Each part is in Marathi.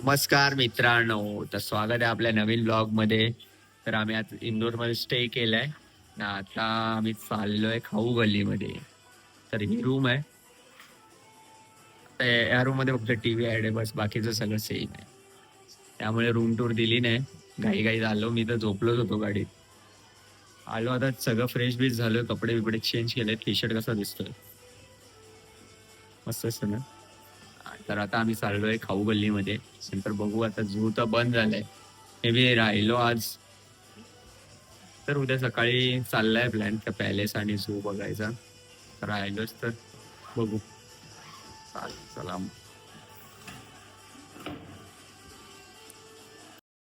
नमस्कार मित्रांनो, तर स्वागत आहे आपल्या नवीन ब्लॉग मध्ये. तर आम्ही आज इंदोर मध्ये स्टे केलाय ना. आता आम्ही चाललोय खाऊ गल्लीमध्ये. तर ही रूम आहे. तर या रूम मध्ये फक्त टीव्ही आहे बस, बाकीचं सगळं सेम आहे. त्यामुळे रूम टूर दिली नाही. घाई घाई आलो, मी तर झोपलोच होतो गाडीत. आलो आता सगळं फ्रेश बीश झालं, कपडे बिपडे चेंज केले. टी शर्ट कसा दिसतोय, मस्त असतं ना. तर आता आम्ही चाललोय खाऊ गल्लीमध्ये. नंतर बघू, आता झू तर बंद झालाय. हे बी राहिलो आज. तर उद्या सकाळी चाललाय प्लॅन त्या पॅलेस आणि झू बघायचा. राहिलोच तर बघू. चला मग.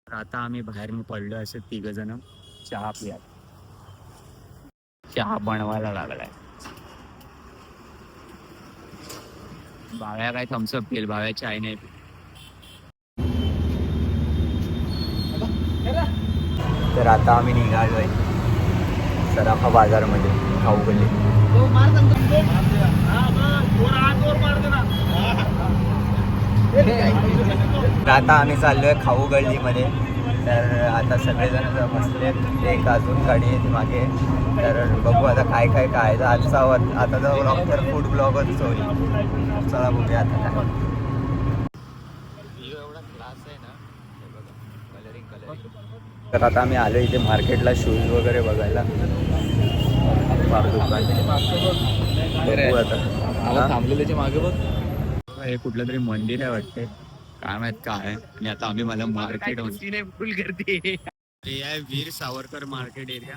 तर आता आम्ही बाहेर पडलो असे 3 जण. चहा पिया, चहा बनवायला लागलाय. भाव्या काय थम्सअप पिल, भाव्या चाय नाही पित. तर आता आम्ही निघालोय सराफा बाजारमध्ये खाऊ गल्ली. आता आम्ही चाललोय खाऊ गल्लीमध्ये. तर आता सगळेजण बसले, एक अजून गाडी येते मागे. तर बघू आता काय काय काय आजचा आताचा ब्लॉग तर फूड ब्लॉगच होईल. चला बघूया आता काय. एवढा क्लास आहे ना, कलरिंग. तर आता आम्ही आलो इथे मार्केटला शूज वगैरे बघायला. बघू आता थांबलेल्याच्या मागे बघ, हे कुठलं तरी मंदिर आहे वाटते, काय माहित काय. आणि आता आम्ही मला मार्केट फुल करते. हे आहे वीर सावरकर मार्केट एरिया.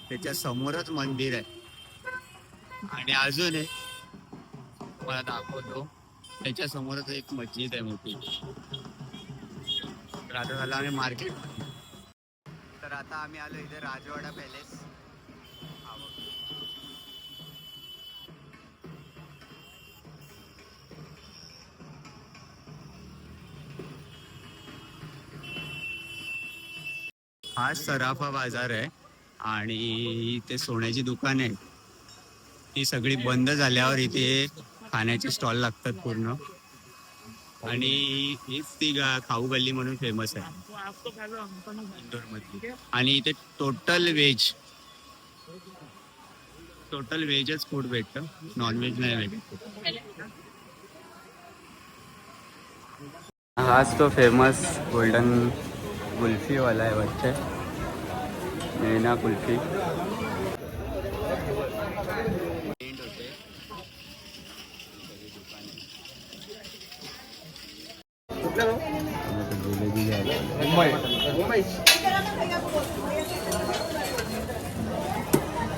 त्याच्या समोरच मंदिर आहे. आणि अजून एक मला दाखवतो, त्याच्या समोरच एक मस्जिद आहे मोठी. तर आता झालं आम्ही मार्केट. तर आता आम्ही आलो इथे राजवाडा पॅलेस. हा सराफा बाजार आहे आणि इथे सोन्याची दुकान आहे. ती सगळी बंद झाल्यावर इथे खाण्याचे स्टॉल लागतात पूर्ण. आणि हीच ती खाऊ गल्ली म्हणून फेमस आहे इंदोर मधली. आणि इथे टोटल व्हेजच फूड भेटतं, नॉनव्हेज नाही भेटत. हाच तो फेमस गोल्डन कुल्फीवाला आहे वाटते, मेना कुल्फी.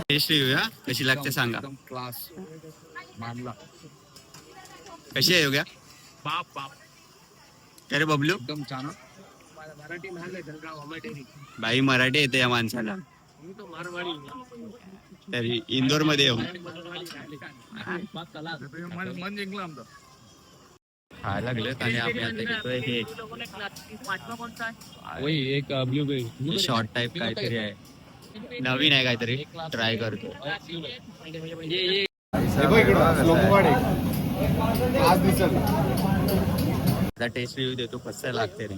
टेस्ट येऊया कशी लागते सांगा. क्लास मानला. कशी आहे योग्या? बाप बाप. काय रे बबलू, एकदम छान. भाई मराठी येते या माणसाला. तरी इंदोर मध्ये येऊ खायला लागलेत. आणि आम्ही आता घेतोय हे एक ब्लूबेरी शॉर्ट टाईप काहीतरी आहे, नवीन आहे काहीतरी, ट्राय करतो. आता टेस्ट रिव्ह्यू देतो कसं लागते रे.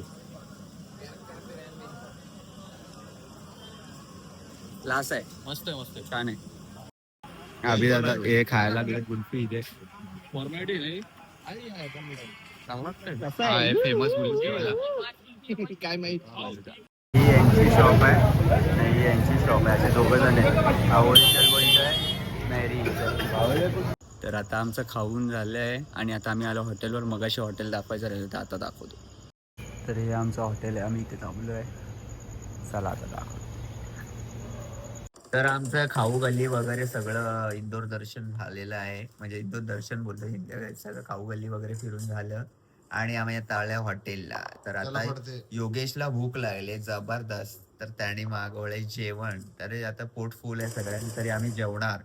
क्लास आहे, मस्त आहे, मस्त छान आहे. अभि दादा हे खायला लागले कुल्फी इथे. फॉर्मॅलिटी नाही, फेमस कुल्फी काय माहिती. ही यांची शॉप आहे, ही यांची शॉप आहे. असे 2 जण आहेत, हा ओरिजिनल बोलतोय मेरी. तर आता आमचं खाऊन झालं आहे आणि आता आम्ही आलो हॉटेलवर. मगाशी हॉटेल दाखवायचं राहिलं तर आता दाखवतो. तर हे आमचं हॉटेल आहे, आम्ही इथे थांबलो आहे. चला आता दाखवतो. तर आमचं खाऊ गल्ली वगैरे सगळं इंदोर दर्शन झालेलं आहे. म्हणजे इंदोर दर्शन बोलतो, सगळं खाऊ गल्ली वगैरे फिरून झालं. आणि आम्ही आता आल्या हॉटेलला. तर आता योगेशला भूक लागली जबरदस्त, तर त्याने मागवले जेवण. तर आता पोट फुल आहे सगळ्यांनी, तरी आम्ही जेवणार.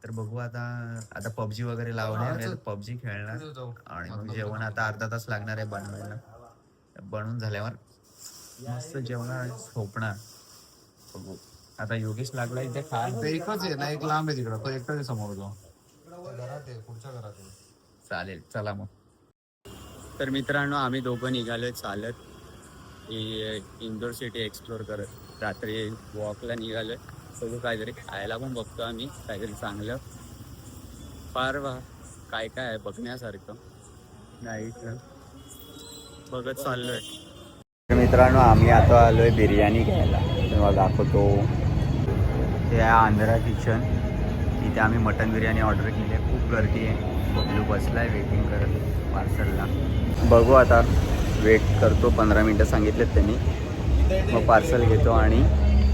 तर बघू आता. आता पबजी वगैरे लावणार, पबजी खेळणार. आणि मग जेवण आता अर्धा तास लागणार आहे बनवायला. बनवून झाल्यावर मस्त जेवणार, झोपणार. बघू आता. योगेश लागला इथे खायला. एकच आहे ना, एक लांब आहे तिकडं, तो एकटाच आहे समोर. तो घरात आहे, पुढच्या घरात आहे. चालेल चला मग. तर मित्रांनो आम्ही दोघं निघालो चालत इंदोर सिटी एक्सप्लोर करत. रात्री वॉकला निघालोय. सगळं काहीतरी खायला पण बघतो आम्ही, काहीतरी चांगलं. फार काय काय आहे बघण्यासारखं नाईट बघत चाललोय. मित्रांनो आम्ही आता आलोय बिर्याणी घ्यायला. तुम्हाला दाखवतो. ते आहे आंध्रा किचन. इथे आम्ही मटन बिर्याणी ऑर्डर केली आहे. खूप गर्दी आहे. बबलू बसलाय वेटिंग करत पार्सलला. बघू आता, वेट करतो. 15 मिनटं सांगितलेत त्यांनी. मग पार्सल घेतो आणि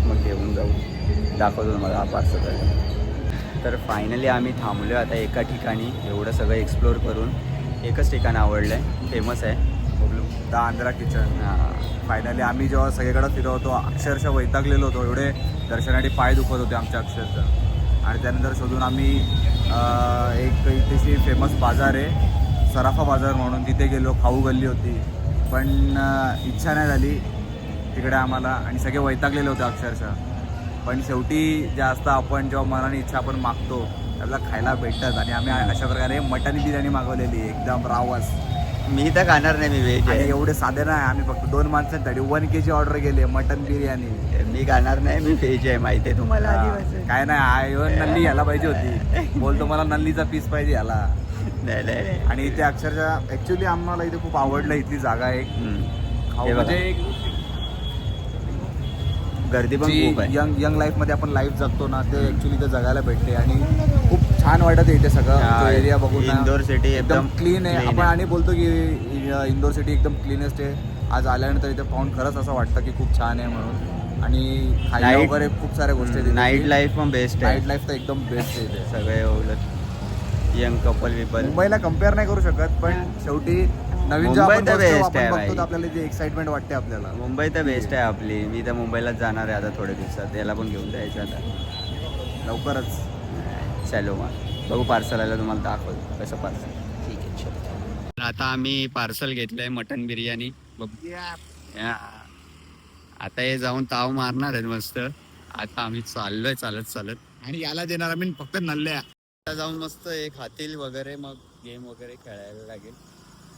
मग घेऊन जाऊ. दाखवतो तुम्हाला हा पार्सल आहे. तर फायनली आम्ही थांबलो आता एका ठिकाणी. एवढं सगळं एक्सप्लोर करून एकच ठिकाण आवडलं आहे, फेमस आहे Bablu, the Andhra kitchen. Finally आम्ही जेव्हा सगळीकडे फिरवतो अक्षरशः वैतागलेलो होतो. एवढे दर्शनासाठी पाय दुखत होते आमच्या अक्षरशः. आणि त्यानंतर शोधून आम्ही एक इथेची फेमस बाजार आहे सराफा बाजार म्हणून, तिथे गेलो. खाऊ गल्ली होती पण इच्छा नाही झाली तिकडे आम्हाला आणि सगळे वैतागलेले होते अक्षरशः. पण शेवटी जे असतं आपण जेव्हा मनाने इच्छा आपण मागतो त्याला खायला भेटतात. आणि आम्ही अशा प्रकारे मटन बिर्याणी मागवलेली एकदम रावस. मी तर खाणार नाही, मी व्हेज आहे. एवढे साधे नाही, आम्ही फक्त 2 माणसांसाठी 1 kg ऑर्डर केली मटन बिर्याणी. मी खाणार नाही, मी व्हेज आहे, माहिती आहे तुम्हाला. काय नाही, नल्ली घ्यायला पाहिजे होती. बोलतो मला नल्लीचा पीस पाहिजे याला. नाही. आणि इथे अक्षरशः ऍक्च्युली आम्हाला इथे खूप आवडलं. इथली जागा एक म्हणजे गर्दी पण खूप आहे. यंग लाईफमध्ये आपण लाईफ जगतो ना, ते ऍक्च्युली इथे जगायला भेटते आणि खूप छान वाटत आहे इथे सगळं एरिया बघून. इंदोर सिटी एकदम क्लीन आहे. आपण आणि बोलतो की इंदोर सिटी एकदम क्लीनेस्ट आहे. आज आल्यानंतर इथे पाहून खरंच असं वाटतं की खूप छान आहे म्हणून. आणि खायला वगैरे खूप साऱ्या गोष्टी आहेत. नाईट लाईफ पण बेस्ट आहे. नाईट लाईफ तर एकदम बेस्ट आहे इथे. सगळे यंग कपल विपल. मुंबईला कम्पेअर नाही करू शकत, पण शेवटी नवीन मुंबई तर बेस्ट आहे बघतो तर आपल्याला जे एक्साइटमेंट वाटते आपल्याला. मुंबई तर बेस्ट आहे आपली. मी तर मुंबईलाच जाणार आहे आता थोड्या दिवसात. याला पण घेऊन जायचं आता लवकरच. चलो मग बघू, पार्सल आलं तुम्हाला दाखवतो कसं पार्सल. ठीक आहे चलो. आता आम्ही पार्सल घेतलंय मटन बिर्याणी. आता हे जाऊन ताव मारणार आहेत मस्त. आता आम्ही चाललोय चालत आणि याला देणार आम्ही फक्त नल्ल्या. आता जाऊन मस्त हे खातील वगैरे, मग गेम वगैरे खेळायला लागेल.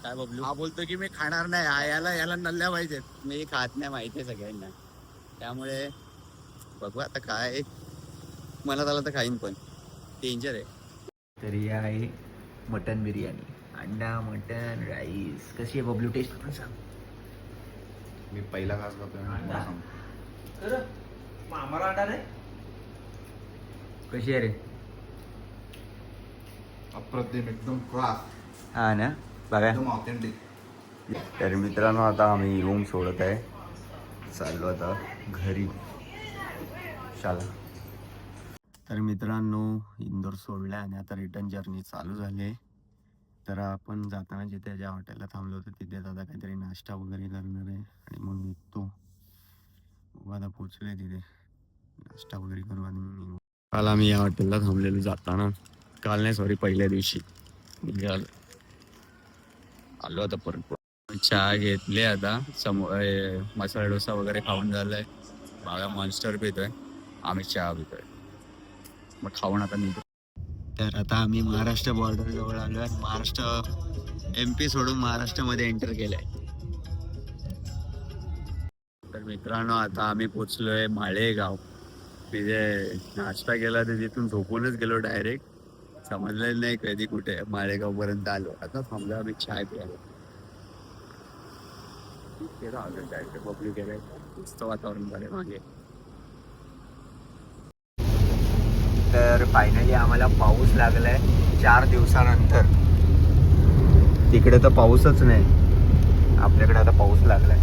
काय बबलू? हा बोलतो की मी खाणार नाही, याला नल्ल्या पाहिजेत. मी खात नाही, माहिती आहे सगळ्यांना. त्यामुळे बघू आता काय मनात आलं तर खाईन, पण डेंजर आहे. तर ही आहे मटन बिर्याणी. अंडा मटन राईस. कशी आहे बबलू टेस्ट पण सांग. मी पहिला घास खातोय. आम्हाला अंडा नाही. कशी आहे रे? अप्रतिम, एकदम क्लास. हा ना, बघा. एकदम ऑथेंटिक. तर मित्रांनो आता आम्ही रूम सोडत आहे. चाललो आता घरी. चला. तर मित्रांनो इंदोर सोडलं आणि आता रिटर्न जर्नी चालू झाली. तर आपण जाताना जिथे ज्या हॉटेलला थांबलो होतो तिथे आता काहीतरी नाश्ता वगैरे करणार आहे आणि मग निघतो. आता पोचलोय तिथे. नाश्ता वगैरे करू आणि मग निघू. काल आम्ही या हॉटेलला थांबलेलो जाताना. काल नाही, सॉरी, पहिल्या दिवशी आलो आता परत. चहा घेतले आता. मसाला डोसा वगैरे खाऊन झालाय. बागा मॉन्स्टर पितोय, आम्ही चहा पितोय. मग खाऊन आता निघतो. तर आता आम्ही महाराष्ट्र बॉर्डर जवळ आलो आहे. महाराष्ट्र MP सोडून महाराष्ट्रामध्ये एंटर केलंय. तर मित्रांनो आता आम्ही पोचलोय माळेगाव. तिथे नाश्ता केला तर तिथून झोपूनच गेलो डायरेक्ट. समजलेलं नाही कधी कुठे माळेगाव पर्यंत आलो. आता थांबलो आम्ही चहा प्यायला. बबलू गेले, मस्त वातावरण झालंय मागे. तर फायनली आम्हाला पाऊस लागलाय 4 दिवसानंतर. तिकडे तर पाऊसच नाही, आपल्याकडे आता पाऊस लागलाय.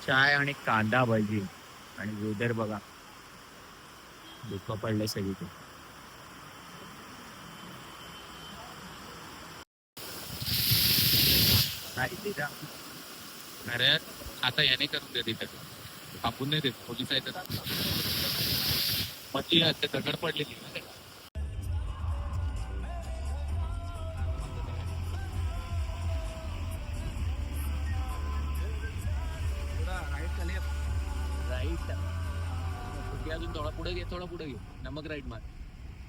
चाय आणि कांदा भजी आणि वेदर बघा, धुकं पडलंय सगळीकडे. अरे आता याने करून दे तिथे. कापून नाही देत, पोलीस आहेत. मग ती दगड पडलेली ना. राईट. अजून थोडा पुढे घे, थोडा पुढे घे. नमक राईट मार.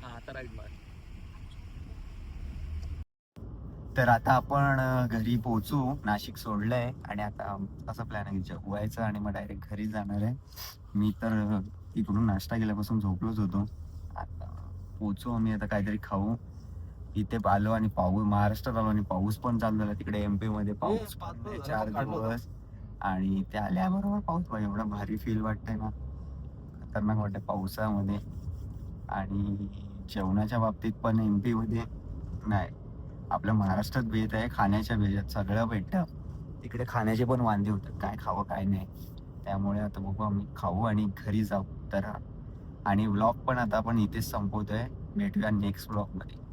हा आता राईट मार. तर आता आपण घरी पोहोचू. नाशिक सोडलंय आणि आता असा प्लॅन आहे जेवायचं आणि मग डायरेक्ट घरी जाणार आहे. मी तर इकडून नाश्ता केल्यापासून झोपलोच होतो. आता पोहोचू आम्ही, आता काहीतरी खाऊ. इथे आलो आणि महाराष्ट्रात आलो आणि पाऊस पण चालू झाला. तिकडे MP मध्ये पाऊस पण आहे 4 दिवस. आणि ते आल्याबरोबर पाऊस पाहिजे, एवढा भारी फील वाटतंय ना, खतरनाक वाटतंय पावसामध्ये. आणि जेवणाच्या बाबतीत पण MP मध्ये नाही, आपल्या महाराष्ट्रात भेद आहे खाण्याच्या भेजात. सगळं भेटतं तिकडे, खाण्याचे पण वांदे होतात, काय खावं काय नाही. त्यामुळे आता बघू आम्ही खाऊ आणि घरी जाऊ. तर आणि व्लॉग पण आता आपण इथेच संपवतोय. भेटूया नेक्स्ट व्लॉग मध्ये.